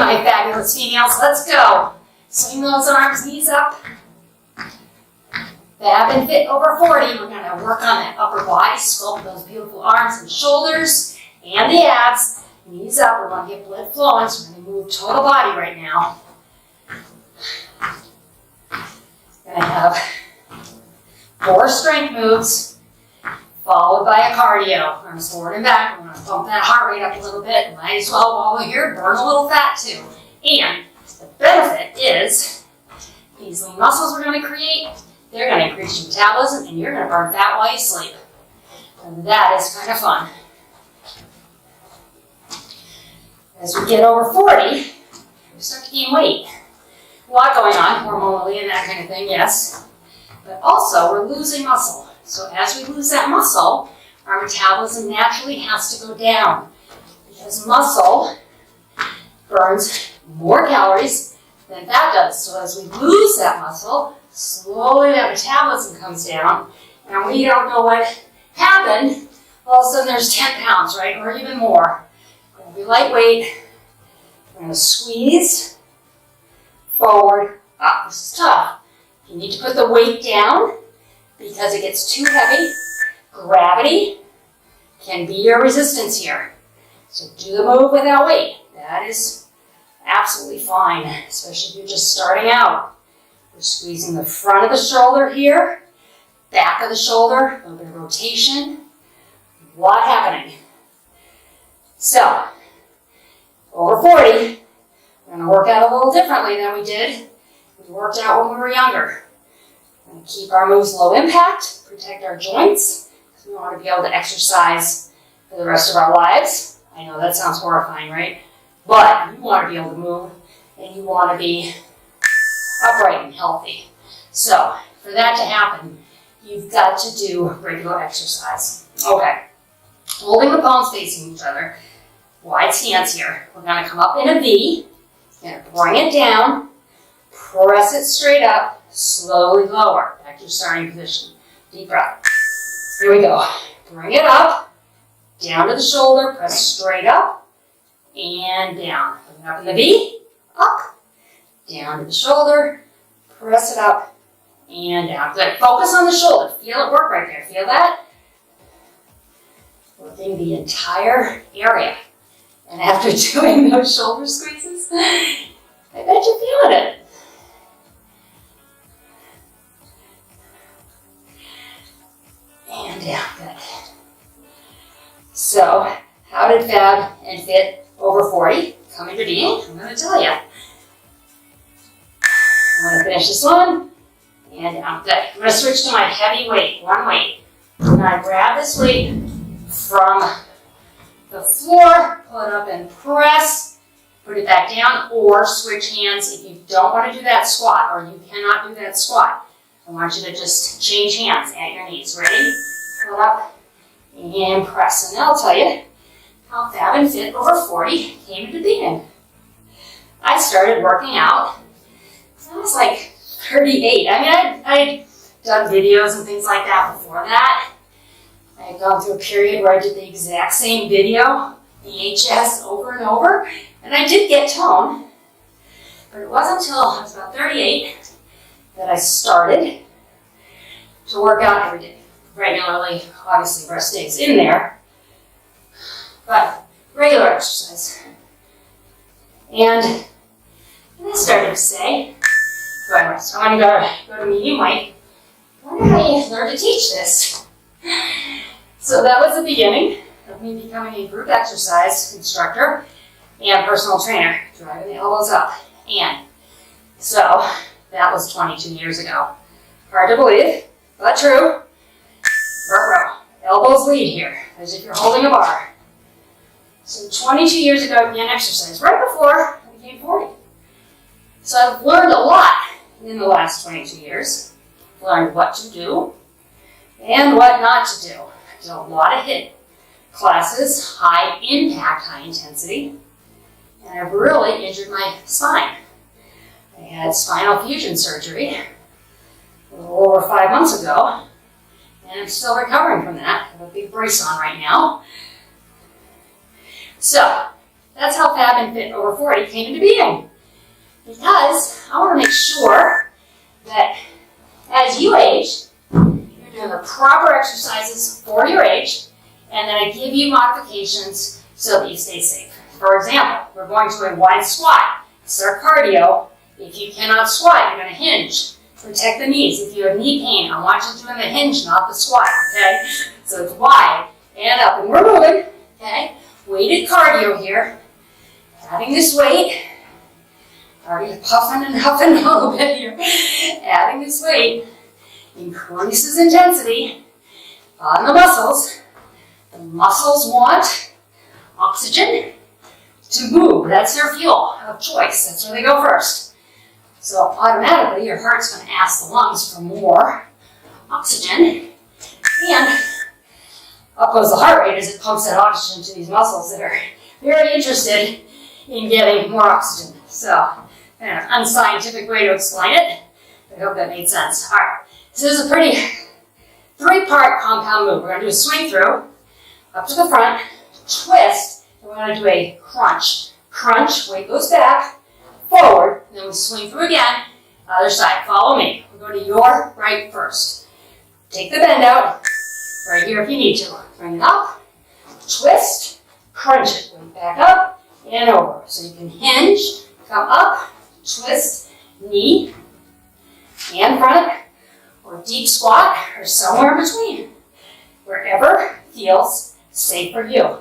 my fabulous females, let's go. Swing those arms, knees up. Fab and fit over 40. We're going to work on that upper body, sculpt those beautiful arms and shoulders and the abs. Knees up, we're going to get blood flowing, so we're going to move total body right now. Going to have 4 strength moves, followed by a cardio. Arms forward and back. We're going to bump that heart rate up a little bit. Might as well, while we're here, burn a little fat too. And the benefit is, these lean muscles we're going to create, they're going to increase your metabolism, and you're going to burn fat while you sleep. And that is kind of fun. As we get over 40, we start to gain weight. A lot going on, hormonally and that kind of thing, yes. But also, we're losing muscle. So as we lose that muscle, our metabolism naturally has to go down. Because muscle burns more calories than fat does. So as we lose that muscle, slowly that metabolism comes down, and we don't know what happened. All of a sudden there's 10 pounds, right? Or even more. We're going to be lightweight. We're going to squeeze forward, up. This is tough. You need to put the weight down because it gets too heavy. Gravity can be your resistance here. So do the move without weight. That is absolutely fine, especially if you're just starting out. We're squeezing the front of the shoulder here, back of the shoulder, a little bit of rotation. A lot happening. So, over 40, we're going to work out a little differently than we did. We worked out when we were younger. We're going to keep our moves low impact, protect our joints, because we want to be able to exercise for the rest of our lives. I know that sounds horrifying, right? But you want to be able to move, and you want to be upright and healthy. So, for that to happen, you've got to do regular exercise. Okay. Holding the palms facing each other. Wide stance here. We're going to come up in a V. Going to bring it down. Press it straight up. Slowly lower. Back to your starting position. Deep breath. Here we go. Bring it up. Down to the shoulder. Press straight up. And down. Bring it up in the V. Up. Down to the shoulder. Press it up. And down. Good. Focus on the shoulder. Feel it work right there. Feel that? Working the entire area. And after doing those shoulder squeezes, I bet you're feeling it. And down, good. So, how did Fab and Fit over 40 come into being? I'm going to tell you. I'm going to finish this one. And down, good. I'm going to switch to my heavy weight, one weight. I'm going to grab this weight from the floor, pull it up and press, put it back down, or switch hands if you don't want to do that squat, or you cannot do that squat. I want you to just change hands at your knees. Ready? Pull it up and press. And I'll tell you how Fab and Fit over 40 came into being. I started working out when I was like 38. I mean, I'd done videos and things like that before that. I had gone through a period where I did the exact same video, VHS, over and over, and I did get tone. But it wasn't until I was about 38 that I started to work out every day, regularly. Obviously, rest days in there, but regular exercise. And I started to say, so I want to go to medium weight. When did I learn to teach this? So that was the beginning of me becoming a group exercise instructor and personal trainer, driving the elbows up. And so that was 22 years ago. Hard to believe, but true. Row. Elbows lead here, as if you're holding a bar. So 22 years ago I began exercise, right before I became 40. So I've learned a lot in the last 22 years. I've learned what to do and what not to do. I did a lot of HIIT classes, high impact, high intensity, and I've really injured my spine. I had spinal fusion surgery a little over 5 months ago, and I'm still recovering from that. I have a big brace on right now. So, That's how Fab and Fit over 40 came into being. Because I want to make sure that as you age, you're doing the proper exercises for your age, and then I give you modifications so that you stay safe. For example, we're going to a wide squat. It's our cardio. If you cannot squat, you're going to hinge. Protect the knees. If you have knee pain, I want you doing the hinge, not the squat, okay? So it's wide and up, and we're moving, okay? Weighted cardio here. Adding this weight. Already puffing and huffing a little bit here. Adding this weight increases intensity on the muscles. The muscles want oxygen to move. That's their fuel of choice. That's where they go first. So automatically your heart's going to ask the lungs for more oxygen, and up goes the heart rate as it pumps that oxygen to these muscles that are very interested in getting more oxygen. So, kind of unscientific way to explain it. I hope that made sense. All right, so this is a pretty 3-part compound move. We're going to do a swing through, up to the front, twist, and we're going to do a crunch. Crunch, weight goes back, forward, and then we swing through again, other side. Follow me. We're going to your right first. Take the bend out, right here if you need to. Bring it up, twist, crunch it, weight back up, and over. So you can hinge, come up, twist, knee, and front, or deep squat, or somewhere in between. Wherever feels safe for you.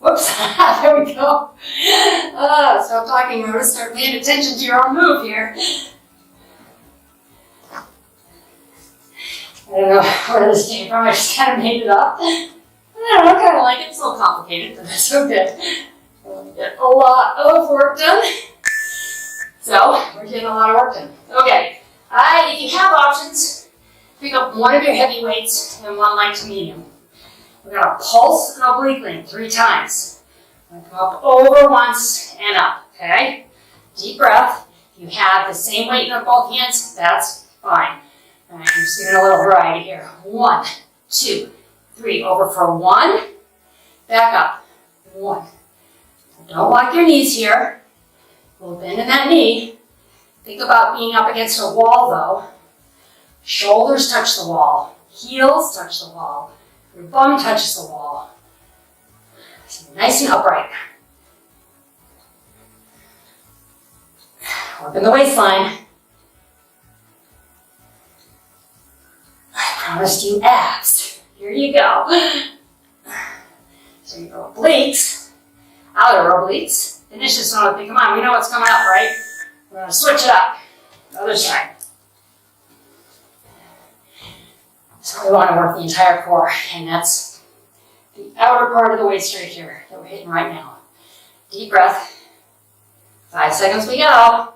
Whoops, there we go. Stop talking, Rhoda. Start paying attention to your own move here. I don't know where this came from. I just kind of made it up. I don't know, I kind of like it. It's a little complicated, but that's so good. Get a lot of work done. So, we're getting a lot of work done. Okay, if you have options, pick up one of your heavy weights and one light to medium. We're going to pulse and oblique length 3 times. We're going to come up over once and up, okay? Deep breath. If you have the same weight in both hands, that's fine. All right, I'm just giving a little variety here. 1, 2, 3. Over for 1. Back up. 1. Don't lock your knees here. A little bend in that knee. Think about being up against a wall, though. Shoulders touch the wall. Heels touch the wall. Your bum touches the wall. So nice and upright. Working the waistline. I promised you abs. Here you go. So your obliques, outer obliques. Finish this one with me. Come on, we know what's coming up, right? We're going to switch it up. Other side. So we want to work the entire core, and that's the outer part of the waist right here that we're hitting right now. Deep breath. 5 seconds we go.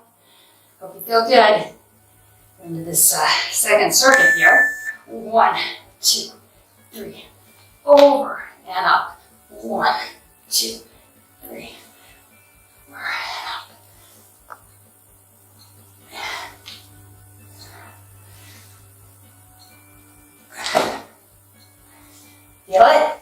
Hope you feel good. Into this second circuit here. 1, 2, 3. Over and up. 1, 2, 3. Over and up. Feel it?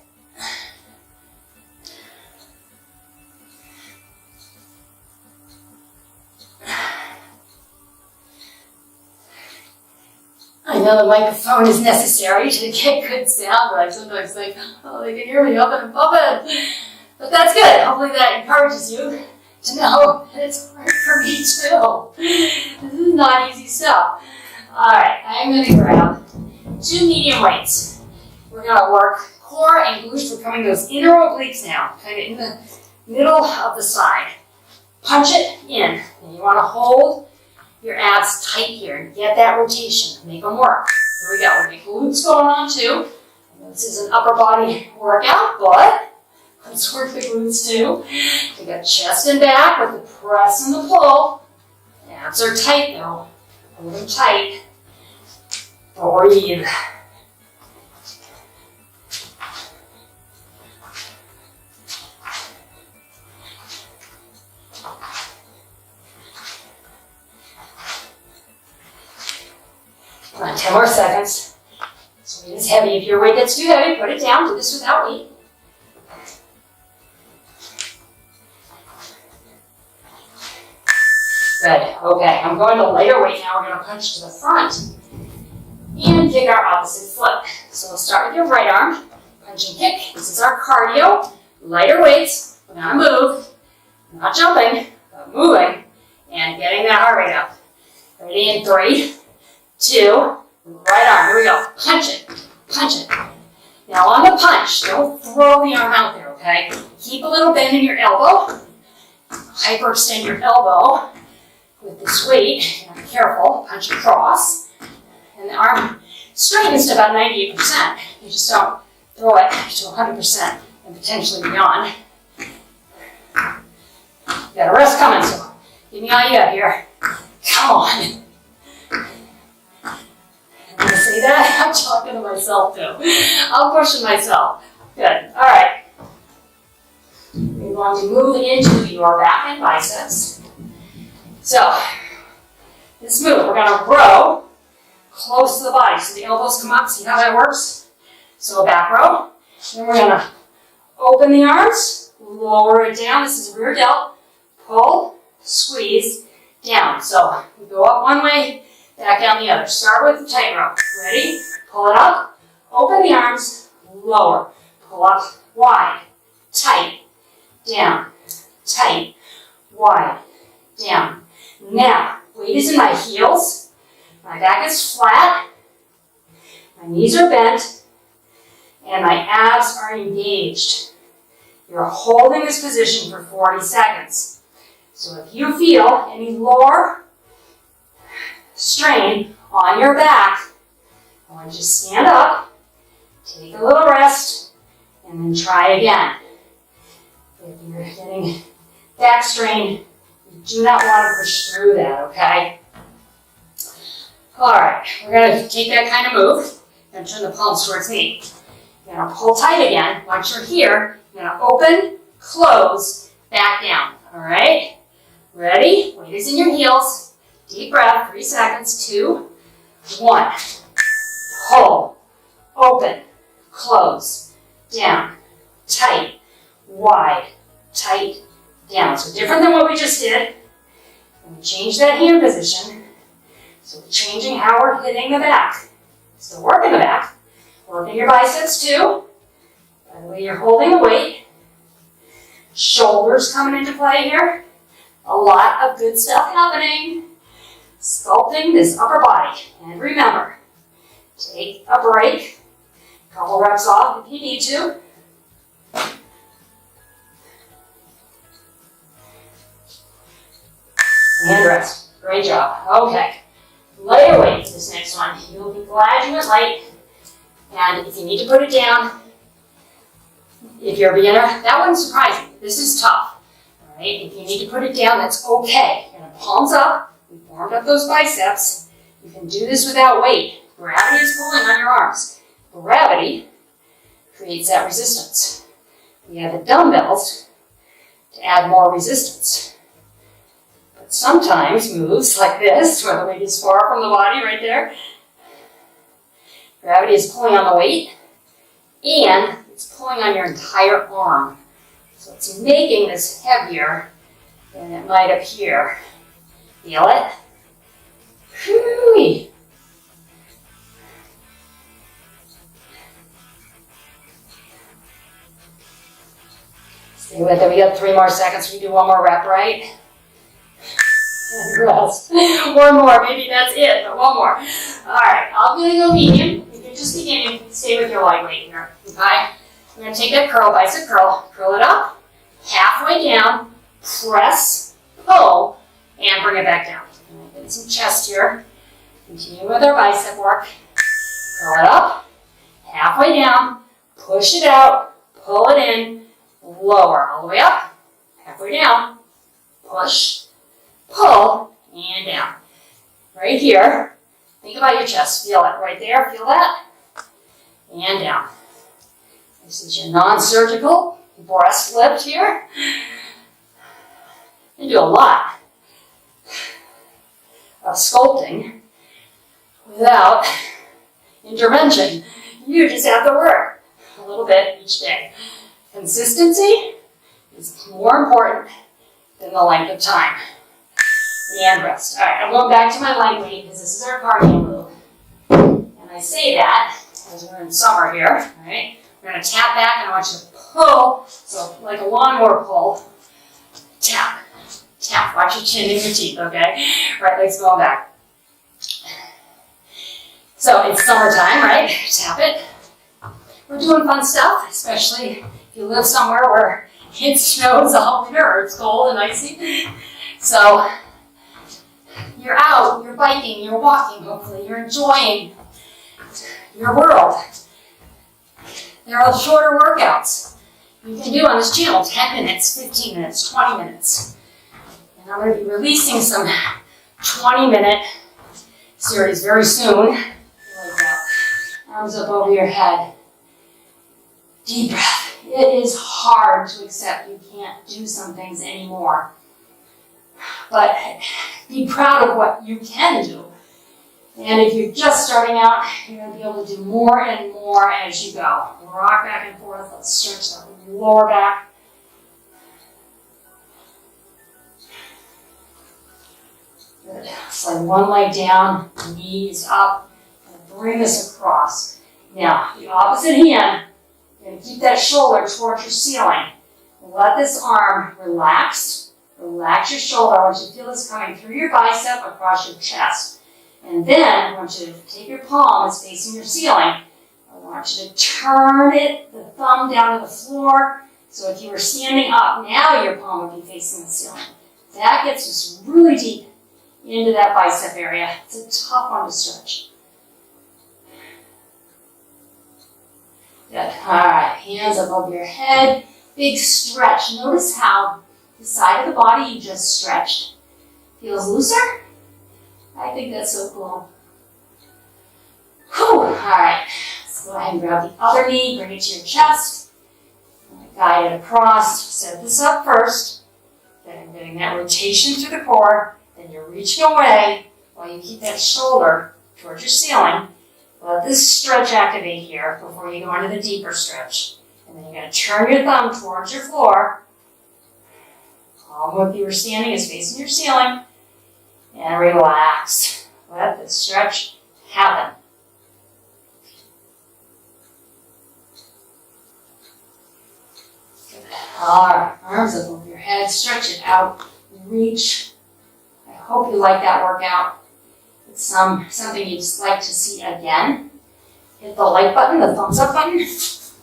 I know the microphone is necessary to get good sound, but I sometimes think, oh, they can hear me up and above it. But that's good. Hopefully that encourages you to know that it's hard for me too. This is not easy stuff. All right, I'm going to grab 2 medium weights. We're going to work core and glutes. We're coming those inner obliques now, kind of in the middle of the side. Punch it in. And you want to hold your abs tight here and get that rotation. Make them work. Here we go. We get glutes going on too. I know this is an upper body workout, but let's work the glutes too. We got chest and back with the press and the pull. Abs are tight though. Hold them tight. Breathe. Come on, 10 more seconds. So weight is heavy. If your weight gets too heavy, put it down. Do this without weight. Good. Okay, I'm going to lighter weight now. We're going to punch to the front and kick our opposite foot. So we'll start with your right arm. Punch and kick. This is our cardio. Lighter weights. We're going to move. Not jumping, but moving. And getting that heart rate up. Ready in 3, 2, right arm. Here we go. Punch it. Punch it. Now on the punch, don't throw the arm out there, okay? Keep a little bend in your elbow. Hyperextend your elbow with this weight. Be careful. Punch across. And the arm straightens to about 98%. You just don't throw it to 100% and potentially beyond. You got a rest coming, so give me all you got here. Come on. When I say that, I'm talking to myself too. I'll question myself. Good. All right. We're going to move into your back and biceps. So, this move, we're going to row close to the body. So the elbows come up. See how that works? So a back row. Then we're going to open the arms, lower it down. This is rear delt. Pull, squeeze, down. So we go up one way, back down the other. Start with the tightrope. Ready? Pull it up. Open the arms. Lower. Pull up. Wide. Tight. Down. Tight. Wide. Down. Now, weight is in my heels. My back is flat. My knees are bent. And my abs are engaged. You're holding this position for 40 seconds. So if you feel any lower strain on your back, I want you to stand up, take a little rest, and then try again. If you're getting back strain, you do not want to push through that, okay? All right, we're going to take that kind of move and turn the palms towards me. You're going to pull tight again. Once you're here, you're going to open, close, back down, all right? Ready? Weight is in your heels. Deep breath, 3 seconds, 2, 1. Pull, open, close, down, tight, wide, tight, down. So different than what we just did. And we change that hand position. So we're changing how we're hitting the back. Still working the back. Working your biceps too. By the way you're holding the weight. Shoulders coming into play here. A lot of good stuff happening. Sculpting this upper body. And remember, take a break. A couple reps off if you need to. And rest. Great job. Okay. Lighter weight for this next one. You'll be glad you went light. And if you need to put it down, if you're a beginner, that wouldn't surprise me. This is tough. All right? If you need to put it down, that's okay. You're going to palms up. We warmed up those biceps. You can do this without weight. Gravity is pulling on your arms. Gravity creates that resistance. We have the dumbbells to add more resistance. But sometimes moves like this, where the weight is far from the body right there, gravity is pulling on the weight, and it's pulling on your entire arm. So it's making this heavier than it might appear. Feel it? Whoo-wee. Stay with it. We got 3 more seconds. We do 1 more rep, right? And rest. 1 more. Maybe that's it, but 1 more. All right. I'm going to go medium. If you're just beginning, stay with your lightweight here. Okay? We're going to take that curl, bicep curl. Curl it up. Halfway down. Press. Pull. And bring it back down. Get some chest here. Continue with our bicep work. Curl it up. Halfway down. Push it out. Pull it in. Lower. All the way up. Halfway down. Push. Pull, and down. Right here, think about your chest. Feel it right there. Feel that? And down. This is your non-surgical breast lift here. You do a lot of sculpting without intervention. You just have to work a little bit each day. Consistency is more important than the length of time. And rest. All right, I'm going back to my lightweight because this is our cardio move. And I say that as we're in summer here, all right? We're going to tap back and I want you to pull, so like a lawnmower pull. Tap, tap. Watch your chin and your teeth, okay? Right leg's going back. So it's summertime, right? Tap it. We're doing fun stuff, especially if you live somewhere where it snows all winter or it's cold and icy. So you're out, you're biking, you're walking, hopefully. You're enjoying your world. There are shorter workouts you can do on this channel, 10 minutes, 15 minutes, 20 minutes. And I'm going to be releasing some 20-minute series very soon. Like that. Arms up over your head. Deep breath. It is hard to accept you can't do some things anymore. But be proud of what you can do. And if you're just starting out, you're going to be able to do more and more as you go. Rock back and forth. Let's stretch that lower back. Good. Slide one leg down, knees up, and bring this across. Now, the opposite hand, you're going to keep that shoulder towards your ceiling. Let this arm relax. Relax your shoulder. I want you to feel this coming through your bicep across your chest. And then I want you to take your palm that's facing your ceiling. I want you to turn it, the thumb down to the floor. So if you were standing up, now your palm would be facing the ceiling. That gets us really deep into that bicep area. It's a tough one to stretch. Good. All right, hands above your head. Big stretch. Notice how the side of the body you just stretched feels looser. I think that's so cool. Whew. All right, let's go ahead and grab the other knee, bring it to your chest. Guide it across. Set this up first. Then I'm getting that rotation through the core. Then you're reaching away while you keep that shoulder towards your ceiling. Let this stretch activate here before you go into the deeper stretch. And then you're going to turn your thumb towards your floor. Palm, if you were standing, is facing your ceiling. And relax. Let the stretch happen. Good. All right, arms up over your head. Stretch it out. Reach. I hope you like that workout. It's something you'd just like to see again. Hit the like button, the thumbs up button.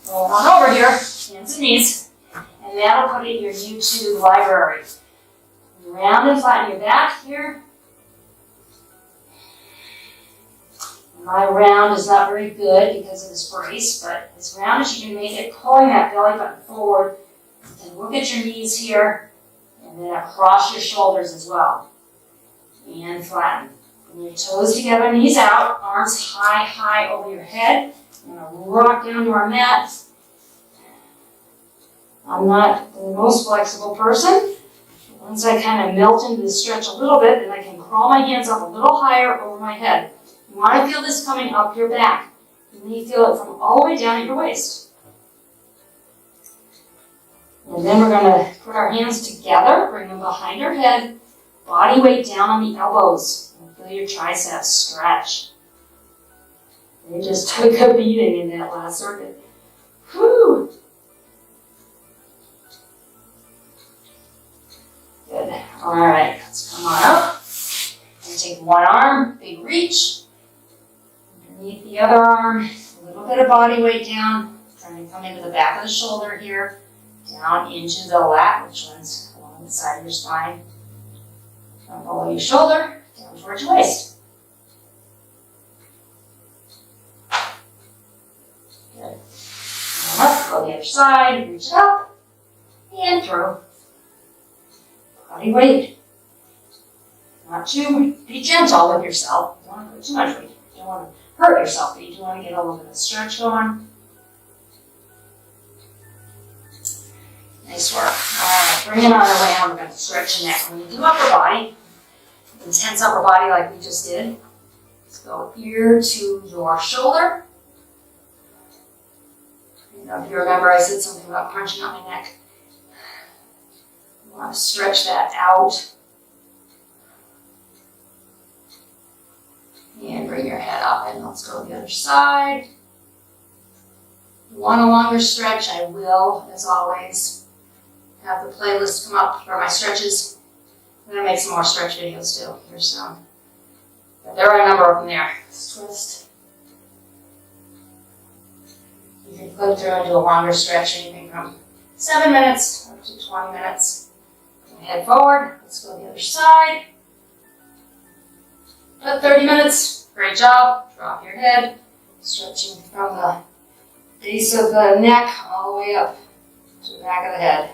Roll on over here, hands and knees. And that'll put it in your YouTube library. Round and flatten your back here. My round is not very good because of this brace, but as round as you can make it, pulling that belly button forward. And look at your knees here, and then across your shoulders as well. And flatten. Bring your toes together, knees out, arms high, high over your head. You're going to rock down to our mat. I'm not the most flexible person. Once I kind of melt into the stretch a little bit, then I can crawl my hands up a little higher over my head. You want to feel this coming up your back. You may feel it from all the way down at your waist. And then we're going to put our hands together, bring them behind our head, body weight down on the elbows. And feel your triceps stretch. They just took a beating in that last circuit. Whew! Good. All right, let's come on up. And take one arm, big reach. Underneath the other arm, a little bit of body weight down. Trying to come into the back of the shoulder here. Down into the lat, which runs along the side of your spine. From below your shoulder, down towards your waist. Good. Up, go the other side, reach it up, and through. Body weight. Not too, be gentle with yourself. You don't want to put too much weight. You don't want to hurt yourself, but you do want to get a little bit of stretch going. Nice work. All right, bring it on around. We're going to stretch the neck. When you do upper body, intense upper body like we just did, let's go ear to your shoulder. You know, if you remember, I said something about crunching up my neck. You want to stretch that out. And bring your head up and let's go to the other side. If you want a longer stretch, I will, as always, have the playlist come up for my stretches. I'm going to make some more stretch videos too here soon. But there are a number of them there. Let's twist. You can click through and do a longer stretch, anything from 7 minutes up to 20 minutes. Head forward. Let's go to the other side. About 30 minutes. Great job. Drop your head. Stretching from the base of the neck all the way up to the back of the head.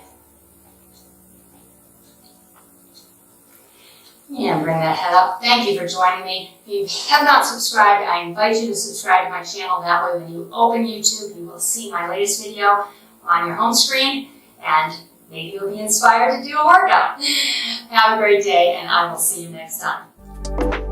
And bring that head up. Thank you for joining me. If you have not subscribed, I invite you to subscribe to my channel. That way when you open YouTube, you will see my latest video on your home screen, and maybe you'll be inspired to do a workout. Have a great day, and I will see you next time.